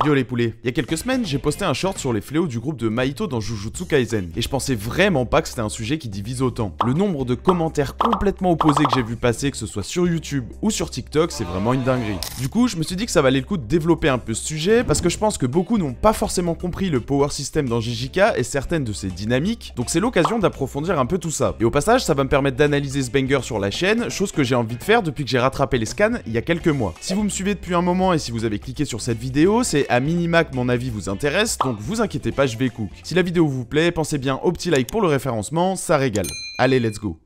Yo les poulets, il y a quelques semaines, j'ai posté un short sur les fléaux du groupe de Mahito dans Jujutsu Kaisen, et je pensais vraiment pas que c'était un sujet qui divise autant. Le nombre de commentaires complètement opposés que j'ai vu passer, que ce soit sur YouTube ou sur TikTok, c'est vraiment une dinguerie. Du coup, je me suis dit que ça valait le coup de développer un peu ce sujet, parce que je pense que beaucoup n'ont pas forcément compris le power system dans JJK et certaines de ses dynamiques, donc c'est l'occasion d'approfondir un peu tout ça. Et au passage, ça va me permettre d'analyser ce banger sur la chaîne, chose que j'ai envie de faire depuis que j'ai rattrapé les scans il y a quelques mois. Si vous me suivez depuis un moment et si vous avez cliqué sur cette vidéo, c'est à minima que mon avis vous intéresse, donc vous inquiétez pas, je vais cook. Si la vidéo vous plaît, pensez bien au petit like pour le référencement, ça régale. Allez, let's go.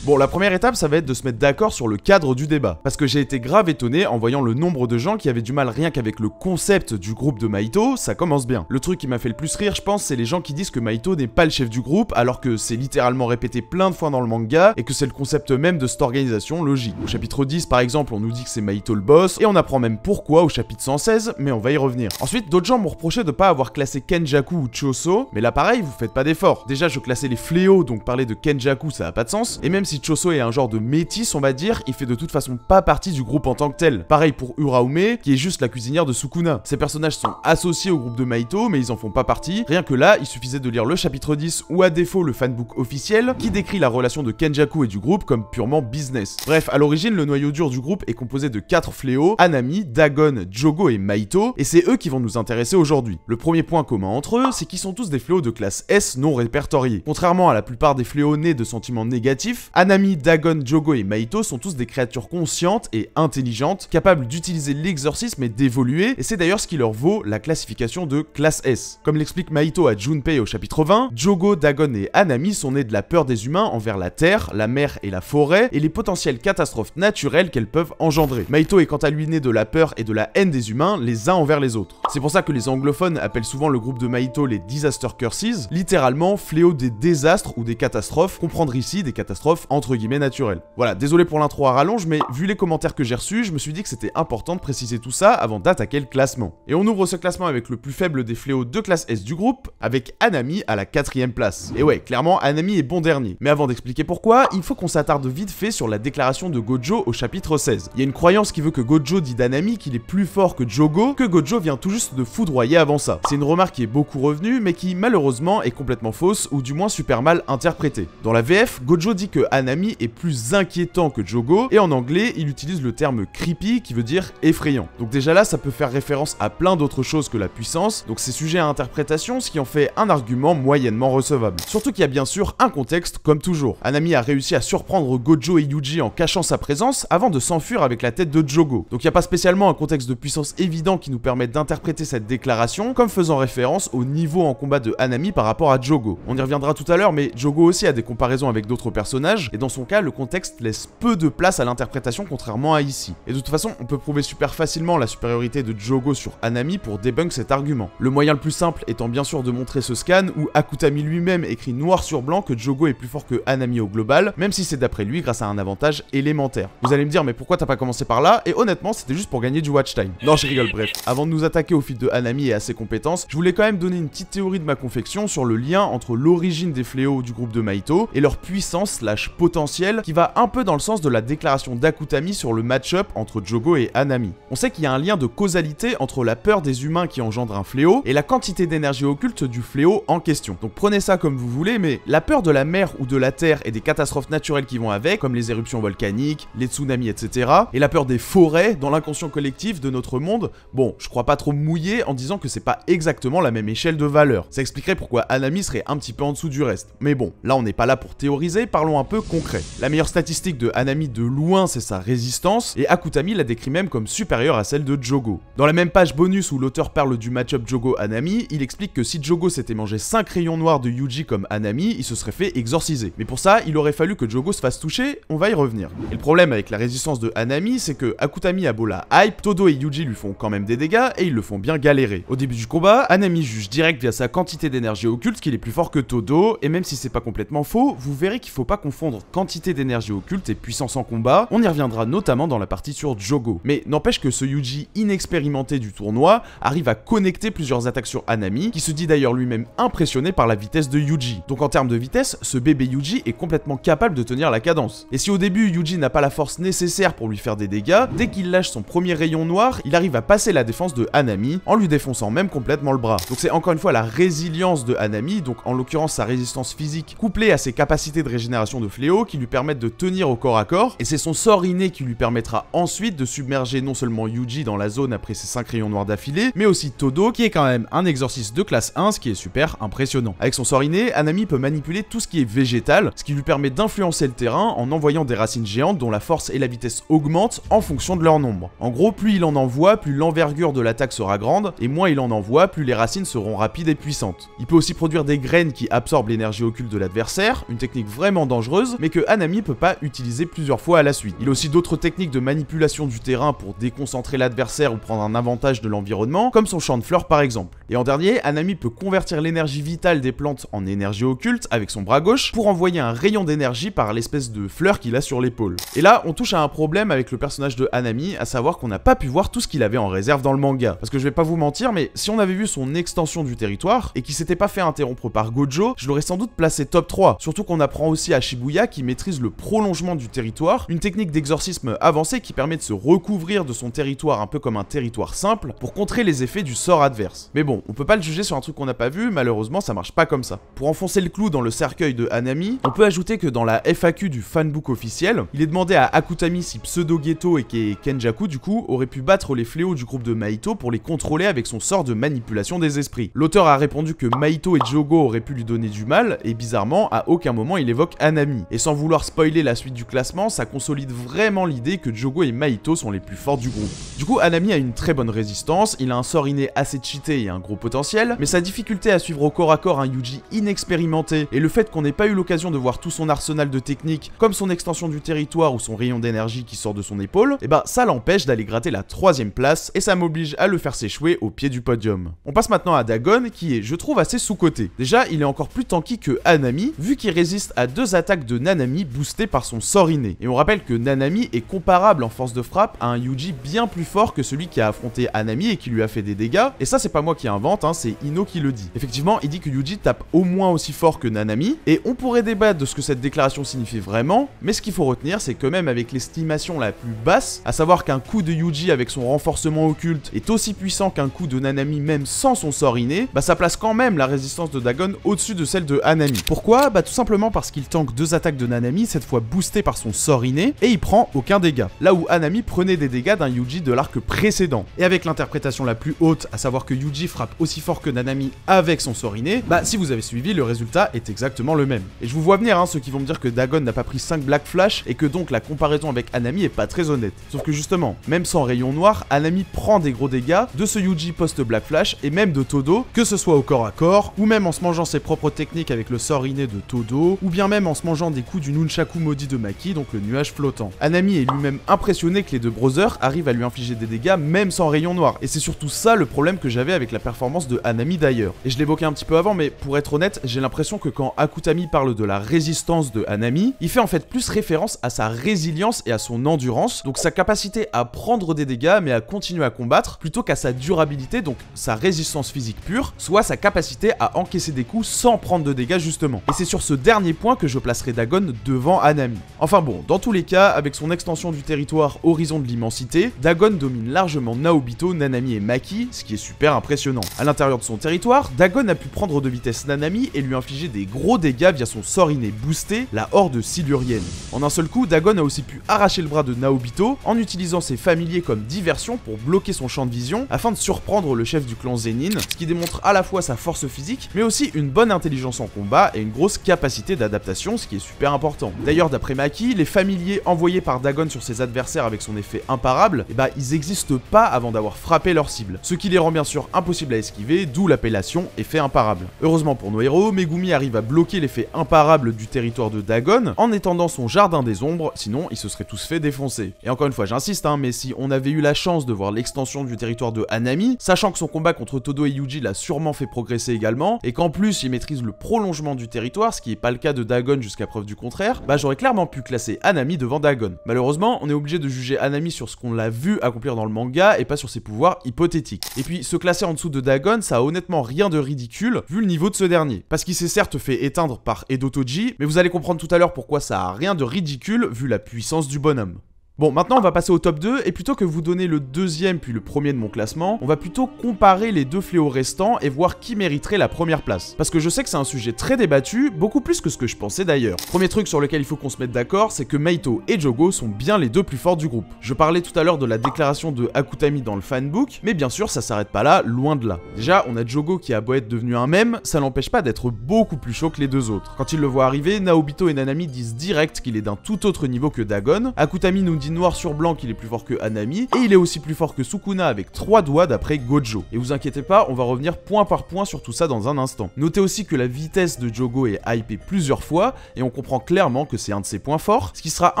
Bon, la première étape, ça va être de se mettre d'accord sur le cadre du débat. Parce que j'ai été grave étonné en voyant le nombre de gens qui avaient du mal rien qu'avec le concept du groupe de Mahito, ça commence bien. Le truc qui m'a fait le plus rire, je pense, c'est les gens qui disent que Mahito n'est pas le chef du groupe, alors que c'est littéralement répété plein de fois dans le manga, et que c'est le concept même de cette organisation logique. Au chapitre 10, par exemple, on nous dit que c'est Mahito le boss, et on apprend même pourquoi au chapitre 116, mais on va y revenir. Ensuite, d'autres gens m'ont reproché de pas avoir classé Kenjaku ou Choso, mais là pareil, vous faites pas d'effort. Déjà, je classais les fléaux, donc parler de Kenjaku, ça a pas de sens, et même si Choso est un genre de métis, on va dire, il fait de toute façon pas partie du groupe en tant que tel. Pareil pour Uraume, qui est juste la cuisinière de Sukuna. Ces personnages sont associés au groupe de Mahito, mais ils en font pas partie. Rien que là, il suffisait de lire le chapitre 10 ou à défaut le fanbook officiel, qui décrit la relation de Kenjaku et du groupe comme purement business. Bref, à l'origine, le noyau dur du groupe est composé de 4 fléaux, Hanami, Dagon, Jogo et Mahito, et c'est eux qui vont nous intéresser aujourd'hui. Le premier point commun entre eux, c'est qu'ils sont tous des fléaux de classe S non répertoriés. Contrairement à la plupart des fléaux nés de sentiments négatifs, Hanami, Dagon, Jogo et Mahito sont tous des créatures conscientes et intelligentes, capables d'utiliser l'exorcisme et d'évoluer, et c'est d'ailleurs ce qui leur vaut la classification de classe S. Comme l'explique Mahito à Junpei au chapitre 20, Jogo, Dagon et Hanami sont nés de la peur des humains envers la terre, la mer et la forêt, et les potentielles catastrophes naturelles qu'elles peuvent engendrer. Mahito est quant à lui né de la peur et de la haine des humains les uns envers les autres. C'est pour ça que les anglophones appellent souvent le groupe de Mahito les Disaster Curses, littéralement fléaux des désastres ou des catastrophes, comprendre ici des catastrophes entre guillemets naturelles. Voilà, désolé pour l'intro à rallonge, mais vu les commentaires que j'ai reçus, je me suis dit que c'était important de préciser tout ça avant d'attaquer le classement. Et on ouvre ce classement avec le plus faible des fléaux de classe S du groupe, avec Hanami à la 4ème place. Et ouais, clairement, Hanami est bon dernier. Mais avant d'expliquer pourquoi, il faut qu'on s'attarde vite fait sur la déclaration de Gojo au chapitre 16. Il y a une croyance qui veut que Gojo dit d'Hanami qu'il est plus fort que Jogo, que Gojo vient tout juste de foudroyer avant ça. C'est une remarque qui est beaucoup revenue, mais qui malheureusement est complètement fausse, ou du moins super mal interprétée. Dans la VF, Gojo dit que Hanami est plus inquiétant que Jogo, et en anglais, il utilise le terme creepy qui veut dire effrayant. Donc déjà là, ça peut faire référence à plein d'autres choses que la puissance, donc c'est sujet à interprétation, ce qui en fait un argument moyennement recevable. Surtout qu'il y a bien sûr un contexte, comme toujours. Hanami a réussi à surprendre Gojo et Yuji en cachant sa présence avant de s'enfuir avec la tête de Jogo. Donc il n'y a pas spécialement un contexte de puissance évident qui nous permet d'interpréter cette déclaration comme faisant référence au niveau en combat de Hanami par rapport à Jogo. On y reviendra tout à l'heure, mais Jogo aussi a des comparaisons avec d'autres personnages, et dans son cas, le contexte laisse peu de place à l'interprétation contrairement à ici. Et de toute façon, on peut prouver super facilement la supériorité de Jogo sur Hanami pour debunk cet argument. Le moyen le plus simple étant bien sûr de montrer ce scan où Akutami lui-même écrit noir sur blanc que Jogo est plus fort que Hanami au global, même si c'est d'après lui grâce à un avantage élémentaire. Vous allez me dire mais pourquoi t'as pas commencé par là? Et honnêtement, c'était juste pour gagner du watch time. Non, je rigole, bref. Avant de nous attaquer au feat de Hanami et à ses compétences, je voulais quand même donner une petite théorie de ma confection sur le lien entre l'origine des fléaux du groupe de Mahito et leur puissance / potentiel qui va un peu dans le sens de la déclaration d'Akutami sur le match-up entre Jogo et Hanami. On sait qu'il y a un lien de causalité entre la peur des humains qui engendre un fléau et la quantité d'énergie occulte du fléau en question. Donc prenez ça comme vous voulez, mais la peur de la mer ou de la terre et des catastrophes naturelles qui vont avec, comme les éruptions volcaniques, les tsunamis, etc., et la peur des forêts dans l'inconscient collectif de notre monde, bon, je crois pas trop mouiller en disant que c'est pas exactement la même échelle de valeur. Ça expliquerait pourquoi Hanami serait un petit peu en dessous du reste. Mais bon, là on n'est pas là pour théoriser, parlons un peu concret. La meilleure statistique de Hanami de loin, c'est sa résistance, et Akutami la décrit même comme supérieure à celle de Jogo. Dans la même page bonus où l'auteur parle du match-up Jogo-Hanami, il explique que si Jogo s'était mangé 5 rayons noirs de Yuji comme Hanami, il se serait fait exorciser. Mais pour ça, il aurait fallu que Jogo se fasse toucher, on va y revenir. Et le problème avec la résistance de Hanami, c'est que Akutami a beau la hype, Todo et Yuji lui font quand même des dégâts, et ils le font bien galérer. Au début du combat, Hanami juge direct via sa quantité d'énergie occulte qu'il est plus fort que Todo, et même si c'est pas complètement faux, vous verrez qu'il faut pas confondre prendre quantité d'énergie occulte et puissance en combat. On y reviendra notamment dans la partie sur Jogo. Mais n'empêche que ce Yuji inexpérimenté du tournoi arrive à connecter plusieurs attaques sur Hanami, qui se dit d'ailleurs lui-même impressionné par la vitesse de Yuji. Donc en termes de vitesse, ce bébé Yuji est complètement capable de tenir la cadence. Et si au début Yuji n'a pas la force nécessaire pour lui faire des dégâts, dès qu'il lâche son premier rayon noir, il arrive à passer la défense de Hanami en lui défonçant même complètement le bras. Donc c'est encore une fois la résilience de Hanami, donc en l'occurrence sa résistance physique couplée à ses capacités de régénération de fléau qui lui permettent de tenir au corps à corps, et c'est son sort inné qui lui permettra ensuite de submerger non seulement Yuji dans la zone après ses 5 rayons noirs d'affilée, mais aussi Todo qui est quand même un exorciste de classe 1, ce qui est super impressionnant. Avec son sort inné, Hanami peut manipuler tout ce qui est végétal, ce qui lui permet d'influencer le terrain en envoyant des racines géantes dont la force et la vitesse augmentent en fonction de leur nombre. En gros, plus il en envoie, plus l'envergure de l'attaque sera grande, et moins il en envoie, plus les racines seront rapides et puissantes. Il peut aussi produire des graines qui absorbent l'énergie occulte de l'adversaire, une technique vraiment dangereuse, mais que Hanami peut pas utiliser plusieurs fois à la suite. Il a aussi d'autres techniques de manipulation du terrain pour déconcentrer l'adversaire ou prendre un avantage de l'environnement, comme son champ de fleurs par exemple. Et en dernier, Hanami peut convertir l'énergie vitale des plantes en énergie occulte avec son bras gauche pour envoyer un rayon d'énergie par l'espèce de fleur qu'il a sur l'épaule. Et là, on touche à un problème avec le personnage de Hanami, à savoir qu'on n'a pas pu voir tout ce qu'il avait en réserve dans le manga. Parce que je vais pas vous mentir, mais si on avait vu son extension du territoire et qu'il s'était pas fait interrompre par Gojo, je l'aurais sans doute placé top 3. Surtout qu'on apprend aussi à Shibuya qui maîtrise le prolongement du territoire, une technique d'exorcisme avancée qui permet de se recouvrir de son territoire un peu comme un territoire simple pour contrer les effets du sort adverse. Mais bon, on peut pas le juger sur un truc qu'on n'a pas vu, malheureusement ça marche pas comme ça. Pour enfoncer le clou dans le cercueil de Hanami, on peut ajouter que dans la FAQ du fanbook officiel, il est demandé à Akutami si Pseudo Geto et Kenjaku du coup aurait pu battre les fléaux du groupe de Mahito pour les contrôler avec son sort de manipulation des esprits. L'auteur a répondu que Mahito et Jogo auraient pu lui donner du mal, et bizarrement, à aucun moment il évoque Hanami. Et sans vouloir spoiler la suite du classement, ça consolide vraiment l'idée que Jogo et Mahito sont les plus forts du groupe. Du coup, Hanami a une très bonne résistance, il a un sort inné assez cheaté et un gros potentiel, mais sa difficulté à suivre au corps à corps un Yuji inexpérimenté, et le fait qu'on n'ait pas eu l'occasion de voir tout son arsenal de techniques, comme son extension du territoire ou son rayon d'énergie qui sort de son épaule, et bah ça l'empêche d'aller gratter la 3ème place, et ça m'oblige à le faire s'échouer au pied du podium. On passe maintenant à Dagon, qui est, je trouve, assez sous-coté. Déjà, il est encore plus tanky que Hanami, vu qu'il résiste à 2 attaques de Nanami boostées par son sort inné. Et on rappelle que Nanami est comparable en force de frappe à un Yuji bien plus fort que celui qui a affronté Hanami et qui lui a fait des dégâts, et ça c'est pas moi qui invente, hein, c'est Ino qui le dit. Effectivement, il dit que Yuji tape au moins aussi fort que Nanami, et on pourrait débattre de ce que cette déclaration signifie vraiment, mais ce qu'il faut retenir, c'est que même avec l'estimation la plus basse, à savoir qu'un coup de Yuji avec son renforcement occulte est aussi puissant qu'un coup de Nanami même sans son sort inné, bah ça place quand même la résistance de Dagon au-dessus de celle de Hanami. Pourquoi? Bah tout simplement parce qu'il tank 2 attaques de Nanami, cette fois boostées par son sort inné, et il prend aucun dégât. Là où Hanami prenait des dégâts d'un Yuji de l'arc précédent. Et avec l'interprétation la plus haute, à savoir que Yuji frappe aussi fort que Nanami avec son sort inné, bah si vous avez suivi, le résultat est exactement le même. Et je vous vois venir, hein, ceux qui vont me dire que Dagon n'a pas pris 5 Black Flash, et que donc la comparaison avec Hanami est pas très honnête. Sauf que justement, même sans rayon noir, Hanami prend des gros dégâts de ce Yuji post-Black Flash, et même de Todo, que ce soit au corps à corps, ou même en se mangeant ses propres techniques avec le sort inné de Todo, ou bien même en se mangeant des coups du Nunchaku maudit de Maki, donc le nuage flottant. Hanami est lui-même impressionné que les 2 brothers arrivent à lui infliger des dégâts même sans rayon noir, et c'est surtout ça le problème que j'avais avec la performance de Hanami d'ailleurs. Et je l'évoquais un petit peu avant, mais pour être honnête, j'ai l'impression que quand Akutami parle de la résistance de Hanami, il fait en fait plus référence à sa résilience et à son endurance, donc sa capacité à prendre des dégâts mais à continuer à combattre, plutôt qu'à sa durabilité, donc sa résistance physique pure, soit sa capacité à encaisser des coups sans prendre de dégâts justement. Et c'est sur ce dernier point que je placerai Dagon devant Hanami. Enfin bon, dans tous les cas, avec son extension du territoire Horizon de l'immensité, Dagon domine largement Naobito, Nanami et Maki, ce qui est super impressionnant. À l'intérieur de son territoire, Dagon a pu prendre de vitesse Nanami et lui infliger des gros dégâts via son sort inné boosté, la horde silurienne. En un seul coup, Dagon a aussi pu arracher le bras de Naobito en utilisant ses familiers comme diversion pour bloquer son champ de vision afin de surprendre le chef du clan Zenin, ce qui démontre à la fois sa force physique mais aussi une bonne intelligence en combat et une grosse capacité d'adaptation, ce qui est super important. D'ailleurs, d'après Maki, les familiers envoyés par Dagon sur ses adversaires avec son effet imparable, et bah ils existent pas avant d'avoir frappé leur cible, ce qui les rend bien sûr impossibles à esquiver, d'où l'appellation effet imparable. Heureusement pour nos héros, Megumi arrive à bloquer l'effet imparable du territoire de Dagon en étendant son jardin des ombres, sinon ils se seraient tous fait défoncer. Et encore une fois j'insiste, hein, mais si on avait eu la chance de voir l'extension du territoire de Hanami, sachant que son combat contre Todo et Yuji l'a sûrement fait progresser également, et qu'en plus il maîtrise le prolongement du territoire, ce qui est pas le cas de Dagon jusqu'à preuve preuve du contraire, bah j'aurais clairement pu classer Hanami devant Dagon. Malheureusement, on est obligé de juger Hanami sur ce qu'on l'a vu accomplir dans le manga et pas sur ses pouvoirs hypothétiques. Et puis, se classer en dessous de Dagon, ça a honnêtement rien de ridicule vu le niveau de ce dernier. Parce qu'il s'est certes fait éteindre par Edo Toji, mais vous allez comprendre tout à l'heure pourquoi ça a rien de ridicule vu la puissance du bonhomme. Bon, maintenant on va passer au top 2, et plutôt que vous donner le deuxième puis le premier de mon classement, on va plutôt comparer les deux fléaux restants et voir qui mériterait la première place. Parce que je sais que c'est un sujet très débattu, beaucoup plus que ce que je pensais d'ailleurs. Premier truc sur lequel il faut qu'on se mette d'accord, c'est que Mahito et Jogo sont bien les deux plus forts du groupe. Je parlais tout à l'heure de la déclaration de Akutami dans le fanbook, mais bien sûr ça s'arrête pas là, loin de là. Déjà, on a Jogo qui a beau être devenu un mème, ça l'empêche pas d'être beaucoup plus chaud que les deux autres. Quand ils le voient arriver, Naobito et Nanami disent direct qu'il est d'un tout autre niveau que Dagon, Akutami nous dit noir sur blanc qu'il est plus fort que Hanami, et il est aussi plus fort que Sukuna avec 3 doigts d'après Gojo. Et vous inquiétez pas, on va revenir point par point sur tout ça dans un instant. Notez aussi que la vitesse de Jogo est hypée plusieurs fois, et on comprend clairement que c'est un de ses points forts, ce qui sera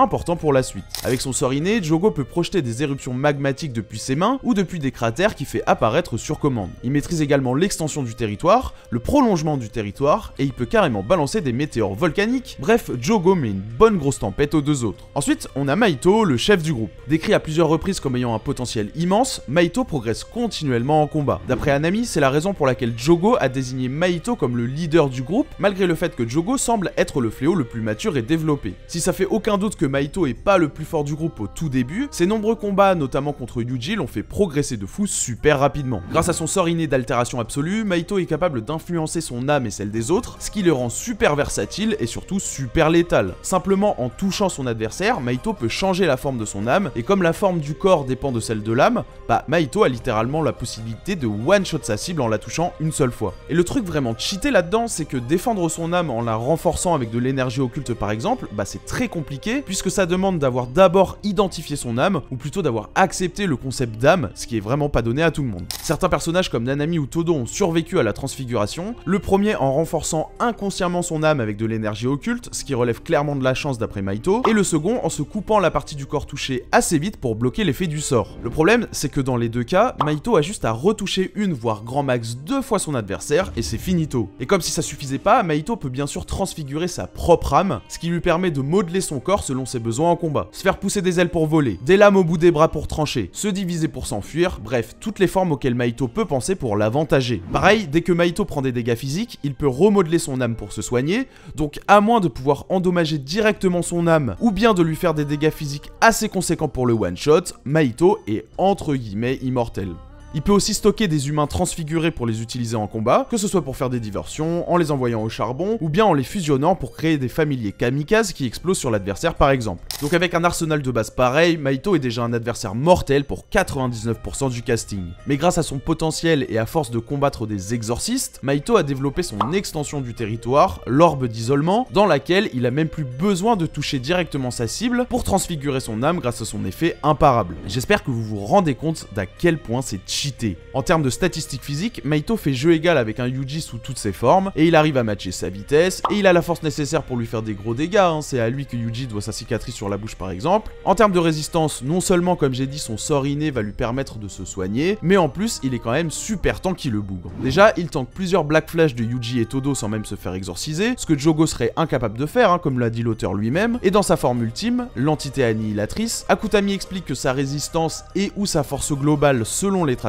important pour la suite. Avec son sort inné, Jogo peut projeter des éruptions magmatiques depuis ses mains, ou depuis des cratères qu'il fait apparaître sur commande. Il maîtrise également l'extension du territoire, le prolongement du territoire, et il peut carrément balancer des météores volcaniques. Bref, Jogo met une bonne grosse tempête aux deux autres. Ensuite, on a Mahito, le chef du groupe. Décrit à plusieurs reprises comme ayant un potentiel immense, Mahito progresse continuellement en combat. D'après Hanami, c'est la raison pour laquelle Jogo a désigné Mahito comme le leader du groupe, malgré le fait que Jogo semble être le fléau le plus mature et développé. Si ça fait aucun doute que Mahito est pas le plus fort du groupe au tout début, ses nombreux combats, notamment contre Yuji, l'ont fait progresser de fou super rapidement. Grâce à son sort inné d'altération absolue, Mahito est capable d'influencer son âme et celle des autres, ce qui le rend super versatile et surtout super létal. Simplement en touchant son adversaire, Mahito peut changer la forme de son âme, et comme la forme du corps dépend de celle de l'âme, bah Mahito a littéralement la possibilité de one-shot sa cible en la touchant une seule fois. Et le truc vraiment cheaté là-dedans, c'est que défendre son âme en la renforçant avec de l'énergie occulte par exemple, bah c'est très compliqué, puisque ça demande d'avoir d'abord identifié son âme, ou plutôt d'avoir accepté le concept d'âme, ce qui est vraiment pas donné à tout le monde. Certains personnages comme Nanami ou Todo ont survécu à la transfiguration, le premier en renforçant inconsciemment son âme avec de l'énergie occulte, ce qui relève clairement de la chance d'après Mahito, et le second en se coupant la partie du corps touchée assez vite pour bloquer l'effet du sort. Le problème, c'est que dans les deux cas, Mahito a juste à retoucher une voire grand max 2 fois son adversaire et c'est finito. Et comme si ça suffisait pas, Mahito peut bien sûr transfigurer sa propre âme, ce qui lui permet de modeler son corps selon ses besoins en combat. Se faire pousser des ailes pour voler, des lames au bout des bras pour trancher, se diviser pour s'enfuir, bref, toutes les formes auxquelles Mahito peut penser pour l'avantager. Pareil, dès que Mahito prend des dégâts physiques, il peut remodeler son âme pour se soigner, donc à moins de pouvoir endommager directement son âme, ou bien de lui faire des dégâts physiques assez conséquents pour le one-shot, Mahito est entre guillemets immortel. Il peut aussi stocker des humains transfigurés pour les utiliser en combat, que ce soit pour faire des diversions, en les envoyant au charbon, ou bien en les fusionnant pour créer des familiers kamikazes qui explosent sur l'adversaire par exemple. Donc avec un arsenal de base pareil, Mahito est déjà un adversaire mortel pour 99% du casting. Mais grâce à son potentiel et à force de combattre des exorcistes, Mahito a développé son extension du territoire, l'orbe d'isolement, dans laquelle il a même plus besoin de toucher directement sa cible pour transfigurer son âme grâce à son effet imparable. J'espère que vous vous rendez compte d'à quel point c'est cheaté. En termes de statistiques physiques, Mahito fait jeu égal avec un Yuji sous toutes ses formes, et il arrive à matcher sa vitesse, et il a la force nécessaire pour lui faire des gros dégâts, c'est à lui que Yuji doit sa cicatrice sur la bouche par exemple. En termes de résistance, non seulement comme j'ai dit son sort inné va lui permettre de se soigner, mais en plus il est quand même super tanky le bougre. Déjà, il tank plusieurs Black Flash de Yuji et Todo sans même se faire exorciser, ce que Jogo serait incapable de faire, comme l'a dit l'auteur lui-même, et dans sa forme ultime, l'entité annihilatrice, Akutami explique que sa résistance et ou sa force globale selon les traductions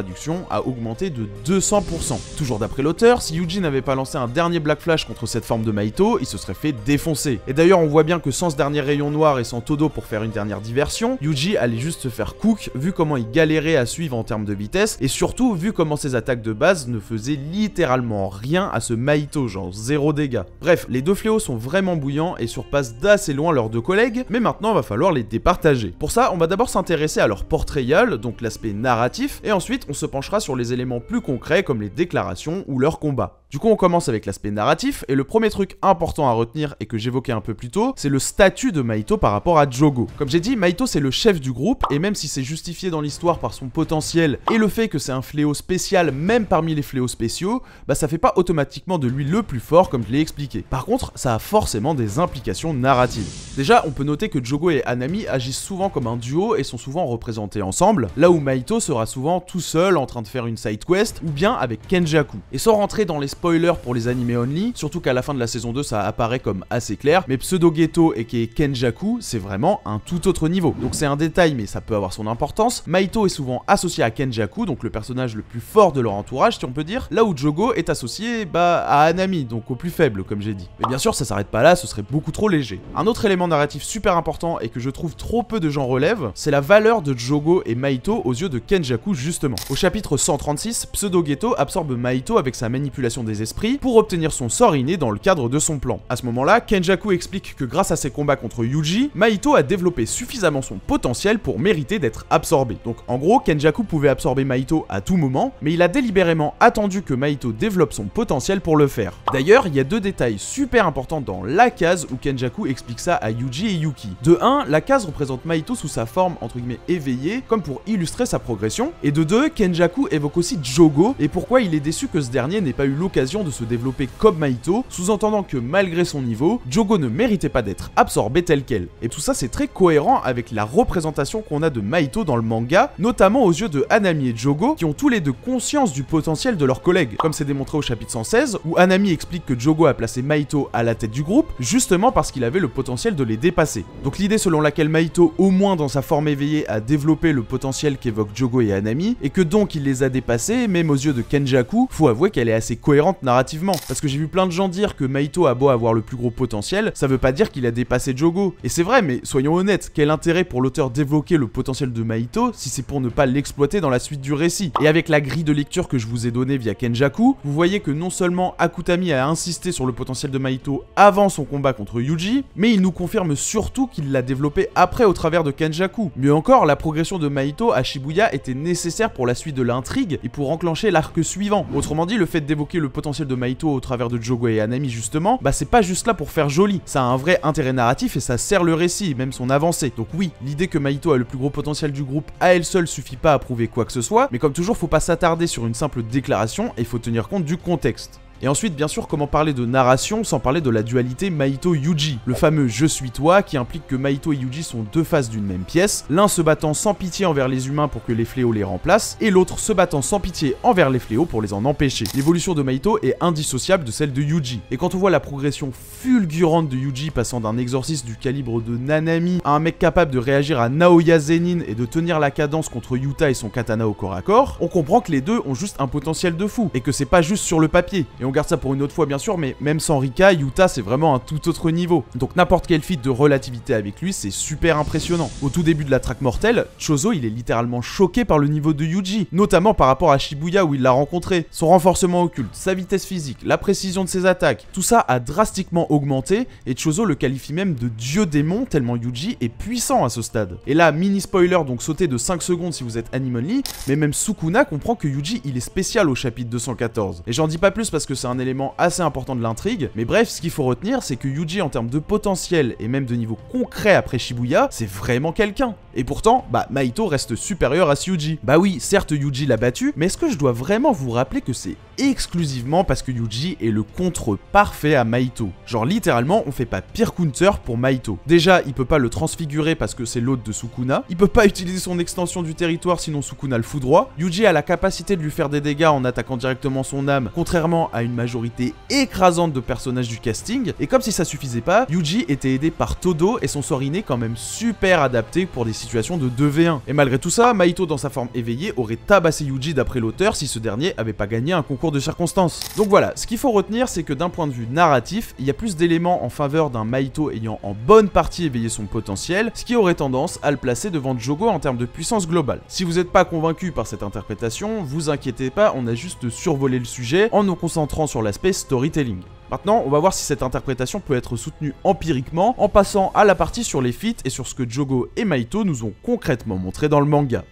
a augmenté de 200%. Toujours d'après l'auteur, si Yuji n'avait pas lancé un dernier Black Flash contre cette forme de Mahito, il se serait fait défoncer. Et d'ailleurs, on voit bien que sans ce dernier rayon noir et sans Todo pour faire une dernière diversion, Yuji allait juste se faire cook vu comment il galérait à suivre en termes de vitesse et surtout vu comment ses attaques de base ne faisaient littéralement rien à ce Mahito, genre 0 dégâts. Bref, les deux fléaux sont vraiment bouillants et surpassent d'assez loin leurs deux collègues, mais maintenant va falloir les départager. Pour ça, on va d'abord s'intéresser à leur portrayal, donc l'aspect narratif, et ensuite on se penchera sur les éléments plus concrets comme les déclarations ou leurs combats. Du coup, on commence avec l'aspect narratif, et le premier truc important à retenir et que j'évoquais un peu plus tôt, c'est le statut de Mahito par rapport à Jogo. Comme j'ai dit, Mahito c'est le chef du groupe, et même si c'est justifié dans l'histoire par son potentiel et le fait que c'est un fléau spécial même parmi les fléaux spéciaux, bah ça fait pas automatiquement de lui le plus fort comme je l'ai expliqué. Par contre, ça a forcément des implications narratives. Déjà, on peut noter que Jogo et Hanami agissent souvent comme un duo et sont souvent représentés ensemble, là où Mahito sera souvent tout seul en train de faire une side quest ou bien avec Kenjaku. Et sans rentrer dans les spoiler pour les animés only, surtout qu'à la fin de la saison 2 ça apparaît comme assez clair, mais Pseudo Geto et qui est Kenjaku, c'est vraiment un tout autre niveau. Donc c'est un détail mais ça peut avoir son importance. Mahito est souvent associé à Kenjaku, donc le personnage le plus fort de leur entourage si on peut dire, là où Jogo est associé à Hanami, donc au plus faible comme j'ai dit. Mais bien sûr ça s'arrête pas là, ce serait beaucoup trop léger. Un autre élément narratif super important et que je trouve trop peu de gens relèvent, c'est la valeur de Jogo et Mahito aux yeux de Kenjaku justement. Au chapitre 136, Pseudo Geto absorbe Mahito avec sa manipulation des esprits pour obtenir son sort inné dans le cadre de son plan. À ce moment-là, Kenjaku explique que grâce à ses combats contre Yuji, Mahito a développé suffisamment son potentiel pour mériter d'être absorbé. Donc en gros, Kenjaku pouvait absorber Mahito à tout moment, mais il a délibérément attendu que Mahito développe son potentiel pour le faire. D'ailleurs, il y a deux détails super importants dans la case où Kenjaku explique ça à Yuji et Yuki. De 1, la case représente Mahito sous sa forme entre guillemets éveillée, comme pour illustrer sa progression, et de 2, Kenjaku évoque aussi Jogo et pourquoi il est déçu que ce dernier n'ait pas eu l'occasion de se développer comme Mahito, sous-entendant que malgré son niveau, Jogo ne méritait pas d'être absorbé tel quel. Et tout ça c'est très cohérent avec la représentation qu'on a de Mahito dans le manga, notamment aux yeux de Hanami et Jogo, qui ont tous les deux conscience du potentiel de leurs collègues, comme c'est démontré au chapitre 116, où Hanami explique que Jogo a placé Mahito à la tête du groupe, justement parce qu'il avait le potentiel de les dépasser. Donc l'idée selon laquelle Mahito, au moins dans sa forme éveillée, a développé le potentiel qu'évoquent Jogo et Hanami, et que donc il les a dépassés, même aux yeux de Kenjaku, faut avouer qu'elle est assez cohérente narrativement, parce que j'ai vu plein de gens dire que Mahito a beau avoir le plus gros potentiel, ça veut pas dire qu'il a dépassé Jogo. Et c'est vrai, mais soyons honnêtes, quel intérêt pour l'auteur d'évoquer le potentiel de Mahito si c'est pour ne pas l'exploiter dans la suite du récit? Et avec la grille de lecture que je vous ai donnée via Kenjaku, vous voyez que non seulement Akutami a insisté sur le potentiel de Mahito avant son combat contre Yuji, mais il nous confirme surtout qu'il l'a développé après au travers de Kenjaku. Mieux encore, la progression de Mahito à Shibuya était nécessaire pour la suite de l'intrigue et pour enclencher l'arc suivant. Autrement dit, le fait d'évoquer le potentiel de Mahito au travers de Jogo et Hanami justement, bah c'est pas juste là pour faire joli, ça a un vrai intérêt narratif et ça sert le récit, même son avancée. Donc oui, l'idée que Mahito a le plus gros potentiel du groupe à elle seule suffit pas à prouver quoi que ce soit, mais comme toujours faut pas s'attarder sur une simple déclaration et faut tenir compte du contexte. Et ensuite, bien sûr, comment parler de narration sans parler de la dualité Mahito-Yuji, le fameux « je suis toi » qui implique que Mahito et Yuji sont deux faces d'une même pièce, l'un se battant sans pitié envers les humains pour que les fléaux les remplacent, et l'autre se battant sans pitié envers les fléaux pour les en empêcher. L'évolution de Mahito est indissociable de celle de Yuji, et quand on voit la progression fulgurante de Yuji passant d'un exorciste du calibre de Nanami à un mec capable de réagir à Naoya Zenin et de tenir la cadence contre Yuta et son katana au corps à corps, on comprend que les deux ont juste un potentiel de fou, et que c'est pas juste sur le papier. Et on garde ça pour une autre fois bien sûr, mais même sans Rika, Yuta c'est vraiment un tout autre niveau. Donc n'importe quel feat de relativité avec lui, c'est super impressionnant. Au tout début de la traque mortelle, Chozo il est littéralement choqué par le niveau de Yuji, notamment par rapport à Shibuya où il l'a rencontré. Son renforcement occulte, sa vitesse physique, la précision de ses attaques, tout ça a drastiquement augmenté et Chozo le qualifie même de dieu démon tellement Yuji est puissant à ce stade. Et là, mini spoiler, donc sautez de 5 secondes si vous êtes Anime Only, mais même Sukuna comprend que Yuji il est spécial au chapitre 214. Et j'en dis pas plus parce que c'est un élément assez important de l'intrigue, mais bref, ce qu'il faut retenir, c'est que Yuji en termes de potentiel et même de niveau concret après Shibuya, c'est vraiment quelqu'un. Et pourtant, Mahito reste supérieur à Yuji. Bah oui, certes Yuji l'a battu, mais est-ce que je dois vraiment vous rappeler que c'est exclusivement parce que Yuji est le contre parfait à Mahito? Genre littéralement, on fait pas pire counter pour Mahito. Déjà, il peut pas le transfigurer parce que c'est l'hôte de Sukuna, il peut pas utiliser son extension du territoire sinon Sukuna le foudroie, Yuji a la capacité de lui faire des dégâts en attaquant directement son âme, contrairement à une majorité écrasante de personnages du casting, et comme si ça suffisait pas, Yuji était aidé par Todo et son sort inné quand même super adapté pour des situations de 2v1. Et malgré tout ça, Mahito dans sa forme éveillée aurait tabassé Yuji d'après l'auteur si ce dernier avait pas gagné un concours de circonstances. Donc voilà, ce qu'il faut retenir c'est que d'un point de vue narratif, il y a plus d'éléments en faveur d'un Mahito ayant en bonne partie éveillé son potentiel, ce qui aurait tendance à le placer devant Jogo en termes de puissance globale. Si vous n'êtes pas convaincu par cette interprétation, vous inquiétez pas, on a juste survolé le sujet en nous concentrant sur l'aspect storytelling. Maintenant, on va voir si cette interprétation peut être soutenue empiriquement en passant à la partie sur les feats et sur ce que Jogo et Mahito nous ont concrètement montré dans le manga.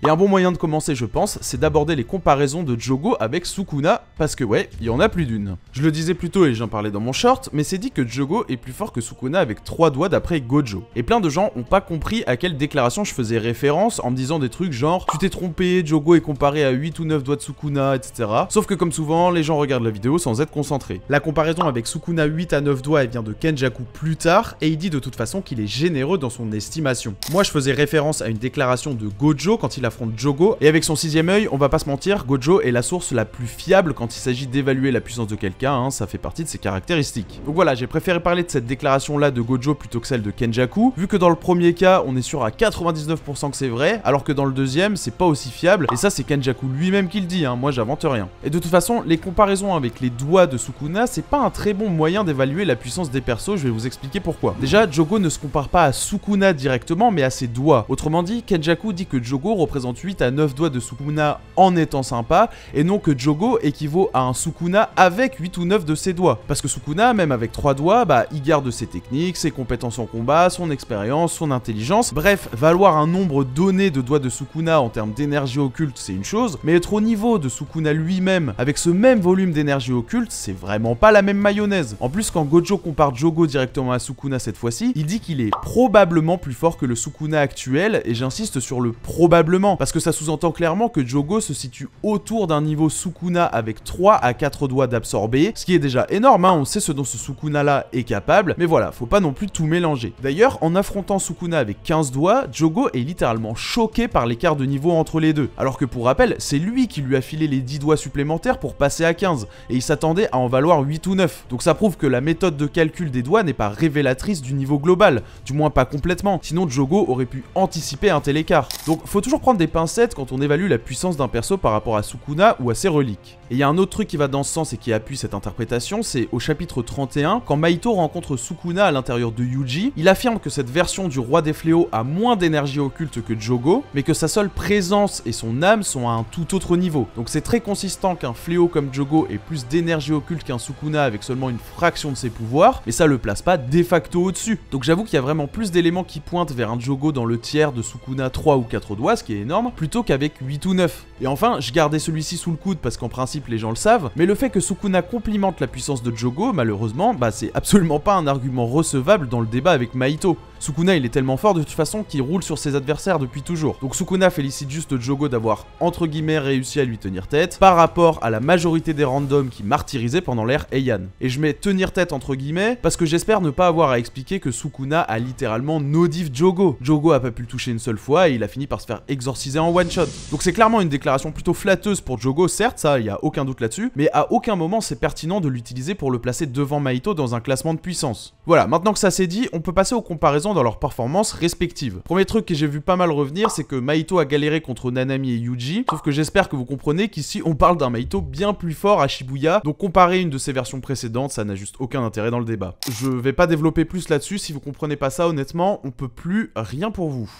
Et un bon moyen de commencer, je pense, c'est d'aborder les comparaisons de Jogo avec Sukuna, parce que ouais, il y en a plus d'une. Je le disais plus tôt et j'en parlais dans mon short, mais c'est dit que Jogo est plus fort que Sukuna avec 3 doigts d'après Gojo. Et plein de gens ont pas compris à quelle déclaration je faisais référence en me disant des trucs genre « Tu t'es trompé, Jogo est comparé à 8 ou 9 doigts de Sukuna, etc. » Sauf que comme souvent, les gens regardent la vidéo sans être concentrés. La comparaison avec Sukuna 8 à 9 doigts, elle vient de Kenjaku plus tard, et il dit de toute façon qu'il est généreux dans son estimation. Moi, je faisais référence à une déclaration de Gojo quand il a affronte Jogo, et avec son 6ème œil, on va pas se mentir, Gojo est la source la plus fiable quand il s'agit d'évaluer la puissance de quelqu'un, hein, ça fait partie de ses caractéristiques. Donc voilà, j'ai préféré parler de cette déclaration là de Gojo plutôt que celle de Kenjaku, vu que dans le premier cas, on est sûr à 99% que c'est vrai, alors que dans le deuxième, c'est pas aussi fiable, et ça c'est Kenjaku lui-même qui le dit, hein, moi j'invente rien. Et de toute façon, les comparaisons avec les doigts de Sukuna, c'est pas un très bon moyen d'évaluer la puissance des persos, je vais vous expliquer pourquoi. Déjà, Jogo ne se compare pas à Sukuna directement, mais à ses doigts. Autrement dit, Kenjaku dit que Jogo représente 8 à 9 doigts de Sukuna en étant sympa, et non que Jogo équivaut à un Sukuna avec 8 ou 9 de ses doigts. Parce que Sukuna, même avec 3 doigts, bah il garde ses techniques, ses compétences en combat, son expérience, son intelligence. Bref, valoir un nombre donné de doigts de Sukuna en termes d'énergie occulte, c'est une chose, mais être au niveau de Sukuna lui-même, avec ce même volume d'énergie occulte, c'est vraiment pas la même mayonnaise. En plus, quand Gojo compare Jogo directement à Sukuna cette fois-ci, il dit qu'il est probablement plus fort que le Sukuna actuel, et j'insiste sur le probablement, parce que ça sous-entend clairement que Jogo se situe autour d'un niveau Sukuna avec 3 à 4 doigts d'absorber, ce qui est déjà énorme, hein, on sait ce dont ce Sukuna là est capable, mais voilà, faut pas non plus tout mélanger. D'ailleurs, en affrontant Sukuna avec 15 doigts, Jogo est littéralement choqué par l'écart de niveau entre les deux, alors que pour rappel, c'est lui qui lui a filé les 10 doigts supplémentaires pour passer à 15, et il s'attendait à en valoir 8 ou 9, donc ça prouve que la méthode de calcul des doigts n'est pas révélatrice du niveau global, du moins pas complètement, sinon Jogo aurait pu anticiper un tel écart. Donc faut toujours prendre des pincettes quand on évalue la puissance d'un perso par rapport à Sukuna ou à ses reliques. Et il y a un autre truc qui va dans ce sens et qui appuie cette interprétation, c'est au chapitre 31, quand Mahito rencontre Sukuna à l'intérieur de Yuji, il affirme que cette version du roi des fléaux a moins d'énergie occulte que Jogo, mais que sa seule présence et son âme sont à un tout autre niveau. Donc c'est très consistant qu'un fléau comme Jogo ait plus d'énergie occulte qu'un Sukuna avec seulement une fraction de ses pouvoirs, mais ça le place pas de facto au-dessus. Donc j'avoue qu'il y a vraiment plus d'éléments qui pointent vers un Jogo dans le tiers de Sukuna 3 ou 4 doigts, ce qui est énorme, plutôt qu'avec 8 ou 9. Et enfin, je gardais celui-ci sous le coude parce qu'en principe les gens le savent, mais le fait que Sukuna complimente la puissance de Jogo, malheureusement, bah c'est absolument pas un argument recevable dans le débat avec Mahito. Sukuna il est tellement fort de toute façon qu'il roule sur ses adversaires depuis toujours. Donc Sukuna félicite juste Jogo d'avoir entre guillemets réussi à lui tenir tête par rapport à la majorité des randoms qui martyrisaient pendant l'ère Heian. Et je mets tenir tête entre guillemets parce que j'espère ne pas avoir à expliquer que Sukuna a littéralement no-diff Jogo. Jogo a pas pu le toucher une seule fois et il a fini par se faire exorciser en one shot. Donc c'est clairement une déclaration plutôt flatteuse pour Jogo, certes, ça y a aucun doute là-dessus, mais à aucun moment c'est pertinent de l'utiliser pour le placer devant Mahito dans un classement de puissance. Voilà, maintenant que ça c'est dit, on peut passer aux comparaisons dans leurs performances respectives. Premier truc que j'ai vu pas mal revenir, c'est que Mahito a galéré contre Nanami et Yuji, sauf que j'espère que vous comprenez qu'ici on parle d'un Mahito bien plus fort à Shibuya, donc comparer une de ses versions précédentes, ça n'a juste aucun intérêt dans le débat. Je vais pas développer plus là-dessus, si vous comprenez pas ça honnêtement, on peut plus rien pour vous.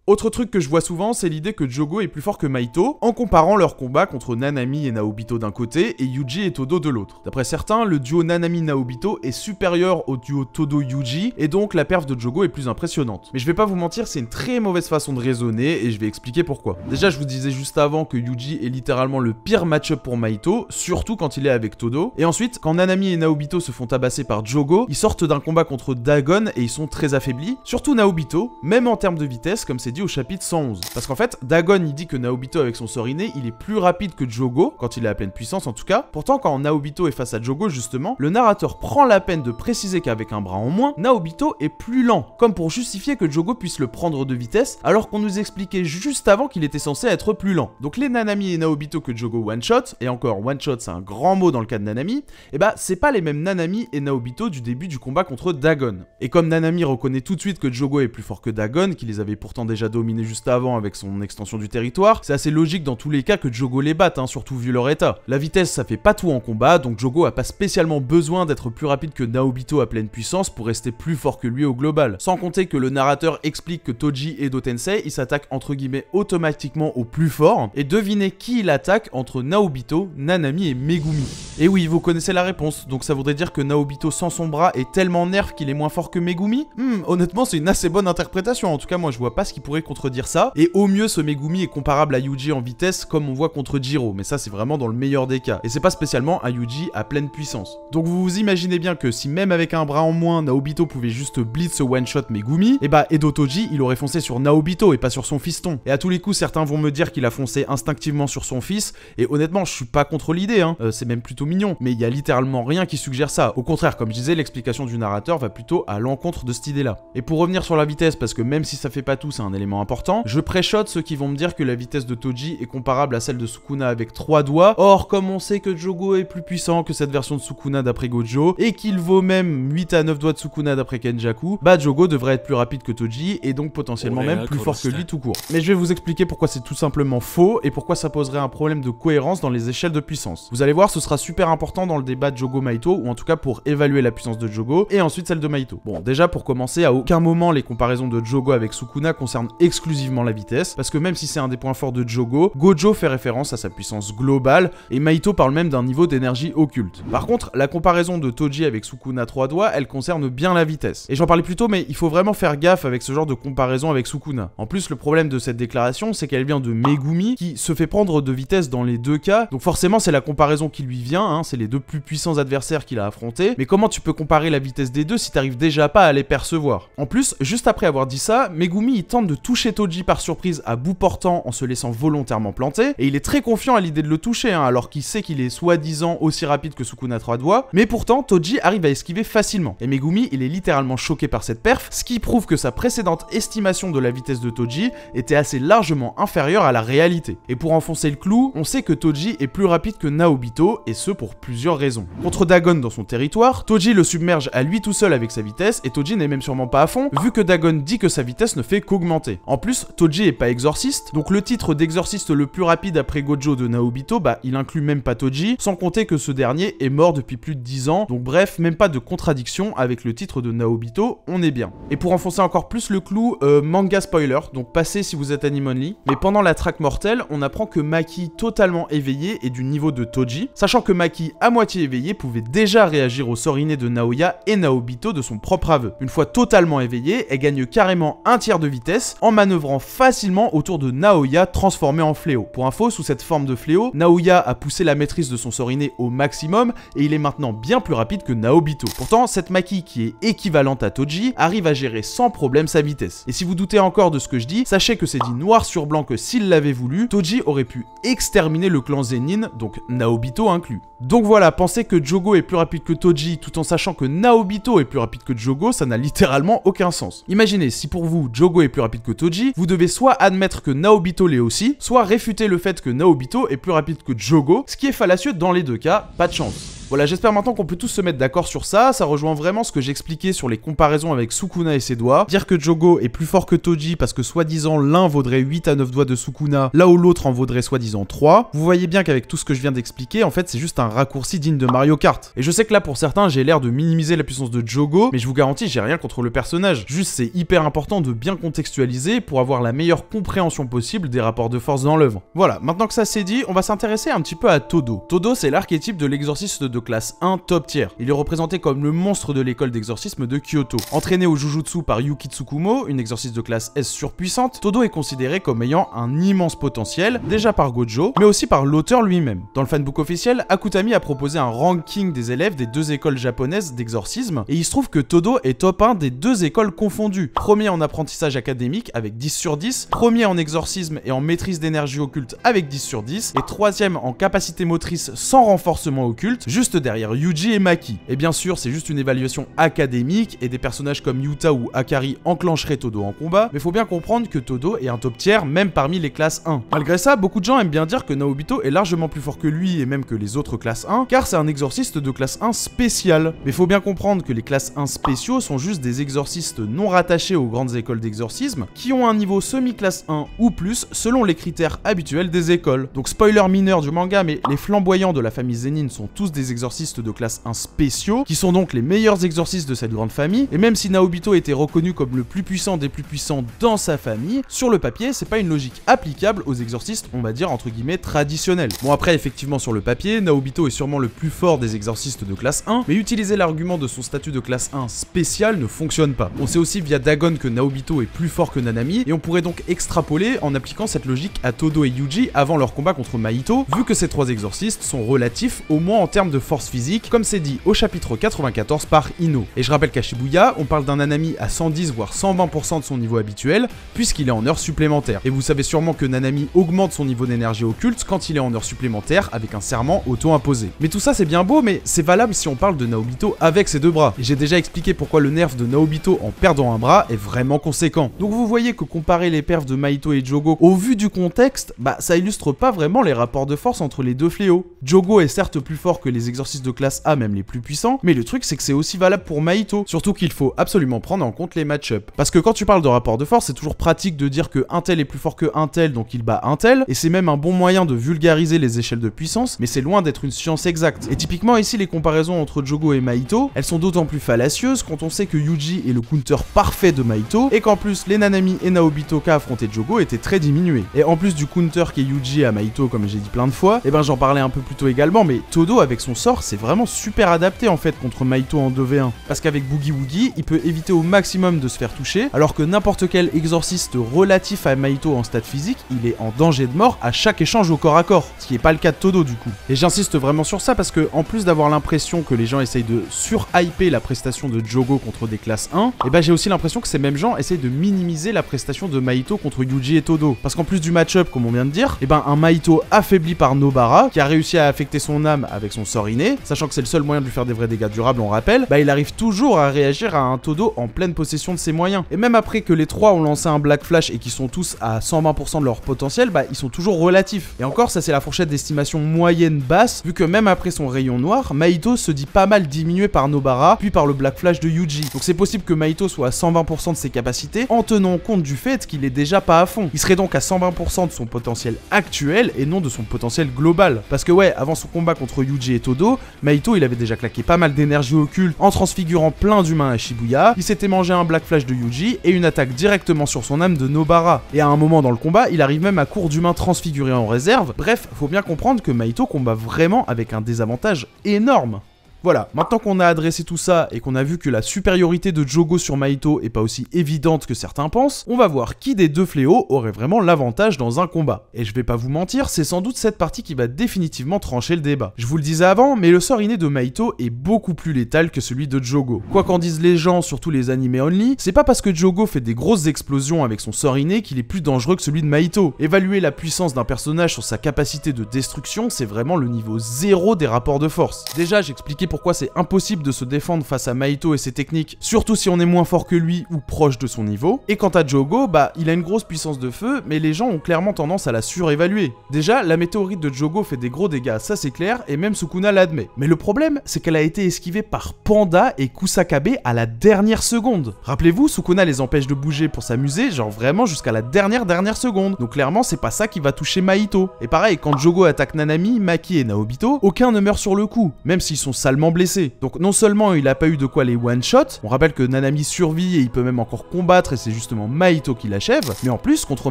Autre truc que je vois souvent, c'est l'idée que Jogo est plus fort que Mahito, en comparant leur combat contre Nanami et Naobito d'un côté, et Yuji et Todo de l'autre. D'après certains, le duo Nanami-Naobito est supérieur au duo Todo-Yuji, et donc la perf de Jogo est plus impressionnante. Mais je vais pas vous mentir, c'est une très mauvaise façon de raisonner, et je vais expliquer pourquoi. Déjà, je vous disais juste avant que Yuji est littéralement le pire match-up pour Mahito, surtout quand il est avec Todo. Et ensuite, quand Nanami et Naobito se font tabasser par Jogo, ils sortent d'un combat contre Dagon, et ils sont très affaiblis. Surtout Naobito, même en termes de vitesse, comme c'est dit au chapitre 111. Parce qu'en fait, Dagon il dit que Naobito avec son sort inné, il est plus rapide que Jogo, quand il est à pleine puissance en tout cas. Pourtant, quand Naobito est face à Jogo justement, le narrateur prend la peine de préciser qu'avec un bras en moins, Naobito est plus lent, comme pour justifier que Jogo puisse le prendre de vitesse, alors qu'on nous expliquait juste avant qu'il était censé être plus lent. Donc les Nanami et Naobito que Jogo one-shot, et encore one-shot c'est un grand mot dans le cas de Nanami, et bah c'est pas les mêmes Nanami et Naobito du début du combat contre Dagon. Et comme Nanami reconnaît tout de suite que Jogo est plus fort que Dagon, qui les avait pourtant déjà dominés juste avant avec son extension du territoire, c'est assez logique dans tous les cas que Jogo les batte, hein, surtout vu leur état. La vitesse ça fait pas tout en combat, donc Jogo a pas spécialement besoin d'être plus rapide que Naobito à pleine puissance pour rester plus fort que lui au global. Sans compter que le narrateur explique que Toji et Tensei, ils s'attaquent entre guillemets automatiquement au plus fort, et devinez qui il attaque entre Naobito, Nanami et Megumi. Et oui, vous connaissez la réponse, donc ça voudrait dire que Naobito sans son bras est tellement nerf qu'il est moins fort que Megumi? Honnêtement c'est une assez bonne interprétation, en tout cas moi je vois pas ce qui pourrait contredire ça, et au mieux ce Megumi est comparable à Yuji en vitesse comme on voit contre Jiro, mais ça c'est vraiment dans le meilleur des cas, et c'est pas spécialement un Yuji à pleine puissance. Donc vous vous imaginez bien que si même avec un bras en moins, Naobito pouvait juste blitz one-shot Megumi, et bah Edo Toji il aurait foncé sur Naobito et pas sur son fiston. Et à tous les coups certains vont me dire qu'il a foncé instinctivement sur son fils, et honnêtement je suis pas contre l'idée, hein. C'est même plutôt mignon, mais il y a littéralement rien qui suggère ça. Au contraire, comme je disais, l'explication du narrateur va plutôt à l'encontre de cette idée là. Et pour revenir sur la vitesse, parce que même si ça fait pas tout, c'est un élément élément important. Je pré-shot ceux qui vont me dire que la vitesse de Toji est comparable à celle de Sukuna avec 3 doigts. Or, comme on sait que Jogo est plus puissant que cette version de Sukuna d'après Gojo, et qu'il vaut même 8 à 9 doigts de Sukuna d'après Kenjaku, bah Jogo devrait être plus rapide que Toji, et donc potentiellement même plus fort que lui tout court. Mais je vais vous expliquer pourquoi c'est tout simplement faux, et pourquoi ça poserait un problème de cohérence dans les échelles de puissance. Vous allez voir, ce sera super important dans le débat Jogo-Maito, ou en tout cas pour évaluer la puissance de Jogo, et ensuite celle de Maito. Bon, déjà pour commencer, à aucun moment les comparaisons de Jogo avec Sukuna concernent exclusivement la vitesse, parce que même si c'est un des points forts de Jogo, Gojo fait référence à sa puissance globale, et Maito parle même d'un niveau d'énergie occulte. Par contre, la comparaison de Toji avec Sukuna 3 doigts, elle concerne bien la vitesse. Et j'en parlais plus tôt, mais il faut vraiment faire gaffe avec ce genre de comparaison avec Sukuna. En plus, le problème de cette déclaration, c'est qu'elle vient de Megumi, qui se fait prendre de vitesse dans les deux cas, donc forcément c'est la comparaison qui lui vient, hein, c'est les deux plus puissants adversaires qu'il a affrontés, mais comment tu peux comparer la vitesse des deux si t'arrives déjà pas à les percevoir? En plus, juste après avoir dit ça, Megumi il tente de toucher Toji par surprise à bout portant en se laissant volontairement planter, et il est très confiant à l'idée de le toucher, hein, alors qu'il sait qu'il est soi-disant aussi rapide que Sukuna 3 doigts, mais pourtant Toji arrive à esquiver facilement, et Megumi il est littéralement choqué par cette perf, ce qui prouve que sa précédente estimation de la vitesse de Toji était assez largement inférieure à la réalité. Et pour enfoncer le clou, on sait que Toji est plus rapide que Naobito, et ce pour plusieurs raisons. Contre Dagon dans son territoire, Toji le submerge à lui tout seul avec sa vitesse, et Toji n'est même sûrement pas à fond, vu que Dagon dit que sa vitesse ne fait qu'augmenter. En plus, Toji est pas exorciste, donc le titre d'exorciste le plus rapide après Gojo de Naobito, bah il inclut même pas Toji, sans compter que ce dernier est mort depuis plus de 10 ans, donc bref, même pas de contradiction avec le titre de Naobito, on est bien. Et pour enfoncer encore plus le clou, manga spoiler, donc passez si vous êtes anime only, mais pendant la traque mortelle, on apprend que Maki totalement éveillé est du niveau de Toji, sachant que Maki à moitié éveillé pouvait déjà réagir au sort inné de Naoya et Naobito de son propre aveu. Une fois totalement éveillée, elle gagne carrément un tiers de vitesse en manœuvrant facilement autour de Naoya transformé en fléau. Pour info, sous cette forme de fléau, Naoya a poussé la maîtrise de son sort inné au maximum et il est maintenant bien plus rapide que Naobito. Pourtant, cette Maki qui est équivalente à Toji arrive à gérer sans problème sa vitesse. Et si vous doutez encore de ce que je dis, sachez que c'est dit noir sur blanc que s'il l'avait voulu, Toji aurait pu exterminer le clan Zenin, donc Naobito inclus. Donc voilà, penser que Jogo est plus rapide que Toji tout en sachant que Naobito est plus rapide que Jogo, ça n'a littéralement aucun sens. Imaginez, si pour vous, Jogo est plus rapide que Toji, vous devez soit admettre que Naobito l'est aussi, soit réfuter le fait que Naobito est plus rapide que Jogo, ce qui est fallacieux dans les deux cas, pas de chance. Voilà, j'espère maintenant qu'on peut tous se mettre d'accord sur ça, ça rejoint vraiment ce que j'expliquais sur les comparaisons avec Sukuna et ses doigts. Dire que Jogo est plus fort que Toji parce que soi-disant l'un vaudrait 8 à 9 doigts de Sukuna, là où l'autre en vaudrait soi-disant 3. Vous voyez bien qu'avec tout ce que je viens d'expliquer, en fait c'est juste un raccourci digne de Mario Kart. Et je sais que là pour certains j'ai l'air de minimiser la puissance de Jogo, mais je vous garantis j'ai rien contre le personnage. Juste c'est hyper important de bien contextualiser pour avoir la meilleure compréhension possible des rapports de force dans l'œuvre. Voilà, maintenant que ça c'est dit, on va s'intéresser un petit peu à Todo. Todo c'est l'archétype de l'exorciste de classe 1 top tier. Il est représenté comme le monstre de l'école d'exorcisme de Kyoto. Entraîné au Jujutsu par Yuki Tsukumo, une exorciste de classe S surpuissante, Todo est considéré comme ayant un immense potentiel, déjà par Gojo, mais aussi par l'auteur lui-même. Dans le fanbook officiel, Akutami a proposé un ranking des élèves des deux écoles japonaises d'exorcisme, et il se trouve que Todo est top 1 des deux écoles confondues. Premier en apprentissage académique avec 10 sur 10, premier en exorcisme et en maîtrise d'énergie occulte avec 10 sur 10, et troisième en capacité motrice sans renforcement occulte, juste derrière Yuji et Maki. Et bien sûr, c'est juste une évaluation académique et des personnages comme Yuta ou Akari enclencheraient Todo en combat, mais faut bien comprendre que Todo est un top tier même parmi les classes 1. Malgré ça, beaucoup de gens aiment bien dire que Naobito est largement plus fort que lui et même que les autres classes 1, car c'est un exorciste de classe 1 spécial. Mais faut bien comprendre que les classes 1 spéciaux sont juste des exorcistes non rattachés aux grandes écoles d'exorcisme, qui ont un niveau semi-classe 1 ou plus selon les critères habituels des écoles. Donc spoiler mineur du manga, mais les flamboyants de la famille Zenin sont tous des exorcistes de classe 1 spéciaux, qui sont donc les meilleurs exorcistes de cette grande famille, et même si Naobito était reconnu comme le plus puissant des plus puissants dans sa famille, sur le papier, c'est pas une logique applicable aux exorcistes, on va dire entre guillemets traditionnels. Bon après, effectivement sur le papier, Naobito est sûrement le plus fort des exorcistes de classe 1, mais utiliser l'argument de son statut de classe 1 spécial ne fonctionne pas. On sait aussi via Dagon que Naobito est plus fort que Nanami, et on pourrait donc extrapoler en appliquant cette logique à Todo et Yuji avant leur combat contre Maito, vu que ces trois exorcistes sont relatifs au moins en termes de force physique, comme c'est dit au chapitre 94 par Ino. Et je rappelle qu'à Shibuya, on parle d'un Nanami à 110 voire 120% de son niveau habituel, puisqu'il est en heure supplémentaire. Et vous savez sûrement que Nanami augmente son niveau d'énergie occulte quand il est en heure supplémentaire avec un serment auto-imposé. Mais tout ça c'est bien beau, mais c'est valable si on parle de Naobito avec ses deux bras. Et j'ai déjà expliqué pourquoi le nerf de Naobito en perdant un bras est vraiment conséquent. Donc vous voyez que comparer les perfs de Mahito et Jogo au vu du contexte, bah ça illustre pas vraiment les rapports de force entre les deux fléaux. Jogo est certes plus fort que les exorcistes de classe A, même les plus puissants, mais le truc c'est que c'est aussi valable pour Mahito, surtout qu'il faut absolument prendre en compte les match-up. Parce que quand tu parles de rapport de force, c'est toujours pratique de dire que un tel est plus fort que un tel, donc il bat un tel, et c'est même un bon moyen de vulgariser les échelles de puissance, mais c'est loin d'être une science exacte. Et typiquement ici, les comparaisons entre Jogo et Mahito, elles sont d'autant plus fallacieuses quand on sait que Yuji est le counter parfait de Mahito, et qu'en plus les Nanami et Naobito qu'a affronté Jogo étaient très diminués. Et en plus du counter qui est Yuji à Mahito, comme j'ai dit plein de fois, et ben j'en parlais un peu plus tôt également, mais Todo avec son sort, c'est vraiment super adapté en fait contre Mahito en 2v1. Parce qu'avec Boogie Woogie, il peut éviter au maximum de se faire toucher, alors que n'importe quel exorciste relatif à Mahito en stat physique, il est en danger de mort à chaque échange au corps à corps, ce qui est pas le cas de Todo du coup. Et j'insiste vraiment sur ça parce que en plus d'avoir l'impression que les gens essayent de sur-hyper la prestation de Jogo contre des classes 1, et ben j'ai aussi l'impression que ces mêmes gens essayent de minimiser la prestation de Mahito contre Yuji et Todo. Parce qu'en plus du match-up, comme on vient de dire, et ben un Mahito affaibli par Nobara, qui a réussi à affecter son âme avec son sort inné, sachant que c'est le seul moyen de lui faire des vrais dégâts durables, on rappelle, bah il arrive toujours à réagir à un Todo en pleine possession de ses moyens. Et même après que les trois ont lancé un Black Flash et qui sont tous à 120% de leur potentiel, bah ils sont toujours relatifs. Et encore, ça c'est la fourchette d'estimation moyenne basse, vu que même après son rayon noir, Mahito se dit pas mal diminué par Nobara, puis par le Black Flash de Yuji. Donc c'est possible que Mahito soit à 120% de ses capacités, en tenant compte du fait qu'il est déjà pas à fond. Il serait donc à 120% de son potentiel actuel et non de son potentiel global. Parce que ouais, avant son combat contre Yuji et Todo, Mahito il avait déjà claqué pas mal d'énergie occulte en transfigurant plein d'humains à Shibuya, il s'était mangé un Black Flash de Yuji et une attaque directement sur son âme de Nobara. Et à un moment dans le combat, il arrive même à court d'humains transfigurés en réserve. Bref, faut bien comprendre que Mahito combat vraiment avec un désavantage énorme. Voilà, maintenant qu'on a adressé tout ça et qu'on a vu que la supériorité de Jogo sur Mahito est pas aussi évidente que certains pensent, on va voir qui des deux fléaux aurait vraiment l'avantage dans un combat. Et je vais pas vous mentir, c'est sans doute cette partie qui va définitivement trancher le débat. Je vous le disais avant, mais le sort inné de Mahito est beaucoup plus létal que celui de Jogo. Quoi qu'en disent les gens, surtout les animés only, c'est pas parce que Jogo fait des grosses explosions avec son sort inné qu'il est plus dangereux que celui de Mahito. Évaluer la puissance d'un personnage sur sa capacité de destruction, c'est vraiment le niveau 0 des rapports de force. Déjà, j'expliquais pourquoi c'est impossible de se défendre face à Mahito et ses techniques, surtout si on est moins fort que lui ou proche de son niveau. Et quant à Jogo, bah il a une grosse puissance de feu, mais les gens ont clairement tendance à la surévaluer. Déjà, la météorite de Jogo fait des gros dégâts, ça c'est clair, et même Sukuna l'admet. Mais le problème, c'est qu'elle a été esquivée par Panda et Kusakabe à la dernière seconde. Rappelez-vous, Sukuna les empêche de bouger pour s'amuser, genre vraiment jusqu'à la dernière seconde. Donc clairement, c'est pas ça qui va toucher Mahito. Et pareil, quand Jogo attaque Nanami, Maki et Naobito, aucun ne meurt sur le coup, même s'ils sont salement blessés. Donc non seulement il a pas eu de quoi les one-shot, on rappelle que Nanami survit et il peut même encore combattre et c'est justement Mahito qui l'achève, mais en plus contre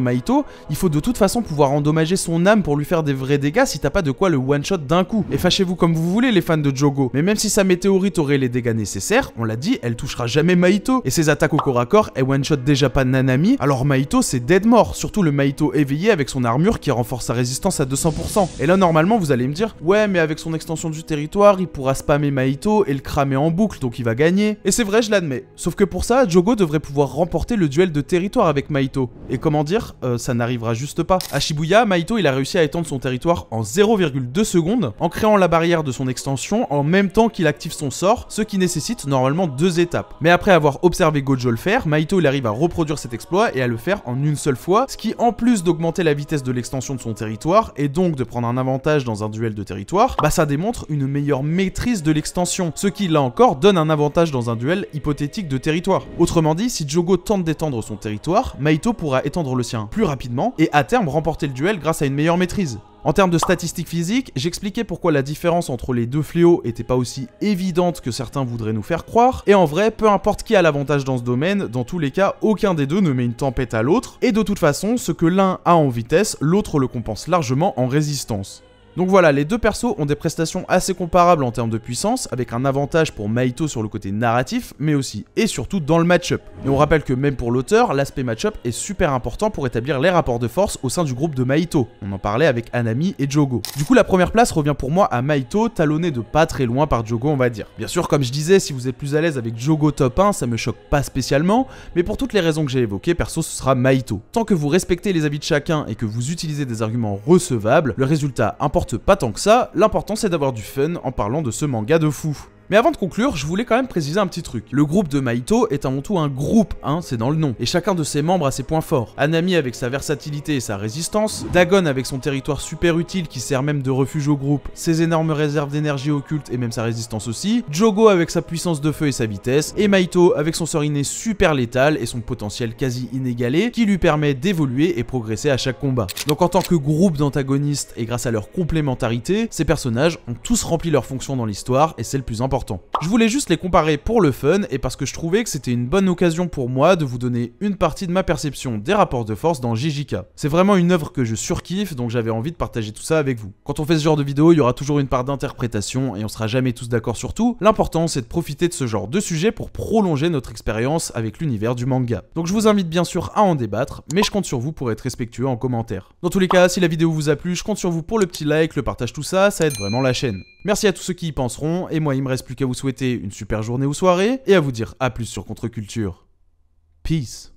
Mahito, il faut de toute façon pouvoir endommager son âme pour lui faire des vrais dégâts si t'as pas de quoi le one-shot d'un coup. Et fâchez-vous comme vous voulez les fans de Jogo, mais même si sa météorite aurait les dégâts nécessaires, on l'a dit, elle touchera jamais Mahito, et ses attaques au corps à corps, elle one-shot déjà pas Nanami, alors Mahito c'est dead mort, surtout le Mahito éveillé avec son armure qui renforce sa résistance à 200%. Et là normalement vous allez me dire, ouais mais avec son extension du territoire, il pourra spammer Mahito et le cramer en boucle, donc il va gagner. Et c'est vrai, je l'admets. Sauf que pour ça, Jogo devrait pouvoir remporter le duel de territoire avec Mahito. Et comment dire, ça n'arrivera juste pas. À Shibuya, Mahito, il a réussi à étendre son territoire en 0,2 secondes, en créant la barrière de son extension en même temps qu'il active son sort, ce qui nécessite normalement 2 étapes. Mais après avoir observé Gojo le faire, Mahito, il arrive à reproduire cet exploit et à le faire en une seule fois, ce qui, en plus d'augmenter la vitesse de l'extension de son territoire, et donc de prendre un avantage dans un duel de territoire, bah ça démontre une meilleure maîtrise de l'extension, ce qui là encore donne un avantage dans un duel hypothétique de territoire. Autrement dit, si Jogo tente d'étendre son territoire, Mahito pourra étendre le sien plus rapidement et à terme remporter le duel grâce à une meilleure maîtrise. En termes de statistiques physiques, j'expliquais pourquoi la différence entre les deux fléaux était pas aussi évidente que certains voudraient nous faire croire, et en vrai, peu importe qui a l'avantage dans ce domaine, dans tous les cas, aucun des deux ne met une tempête à l'autre, et de toute façon, ce que l'un a en vitesse, l'autre le compense largement en résistance. Donc voilà, les deux persos ont des prestations assez comparables en termes de puissance, avec un avantage pour Mahito sur le côté narratif, mais aussi et surtout dans le match-up. Et on rappelle que même pour l'auteur, l'aspect match-up est super important pour établir les rapports de force au sein du groupe de Mahito. On en parlait avec Hanami et Jogo. Du coup, la première place revient pour moi à Mahito, talonné de pas très loin par Jogo, on va dire. Bien sûr, comme je disais, si vous êtes plus à l'aise avec Jogo top 1, ça me choque pas spécialement, mais pour toutes les raisons que j'ai évoquées, perso, ce sera Mahito. Tant que vous respectez les avis de chacun et que vous utilisez des arguments recevables, le résultat importe pas tant que ça, l'important c'est d'avoir du fun en parlant de ce manga de fou. Mais avant de conclure, je voulais quand même préciser un petit truc. Le groupe de Mahito est avant tout un groupe, hein, c'est dans le nom. Et chacun de ses membres a ses points forts. Hanami avec sa versatilité et sa résistance, Dagon avec son territoire super utile qui sert même de refuge au groupe, ses énormes réserves d'énergie occulte et même sa résistance aussi, Jogo avec sa puissance de feu et sa vitesse, et Mahito avec son sort inné super létal et son potentiel quasi inégalé qui lui permet d'évoluer et progresser à chaque combat. Donc en tant que groupe d'antagonistes et grâce à leur complémentarité, ces personnages ont tous rempli leur fonction dans l'histoire et c'est le plus important. Je voulais juste les comparer pour le fun et parce que je trouvais que c'était une bonne occasion pour moi de vous donner une partie de ma perception des rapports de force dans JJK. C'est vraiment une œuvre que je surkiffe, donc j'avais envie de partager tout ça avec vous. Quand on fait ce genre de vidéo, il y aura toujours une part d'interprétation et on sera jamais tous d'accord sur tout. L'important c'est de profiter de ce genre de sujet pour prolonger notre expérience avec l'univers du manga. Donc je vous invite bien sûr à en débattre, mais je compte sur vous pour être respectueux en commentaire. Dans tous les cas, si la vidéo vous a plu, je compte sur vous pour le petit like, le partage, tout ça, ça aide vraiment la chaîne. Merci à tous ceux qui y penseront, et moi il me reste plus qu'à vous souhaiter une super journée ou soirée, et à vous dire à plus sur Contre-Culture. Peace.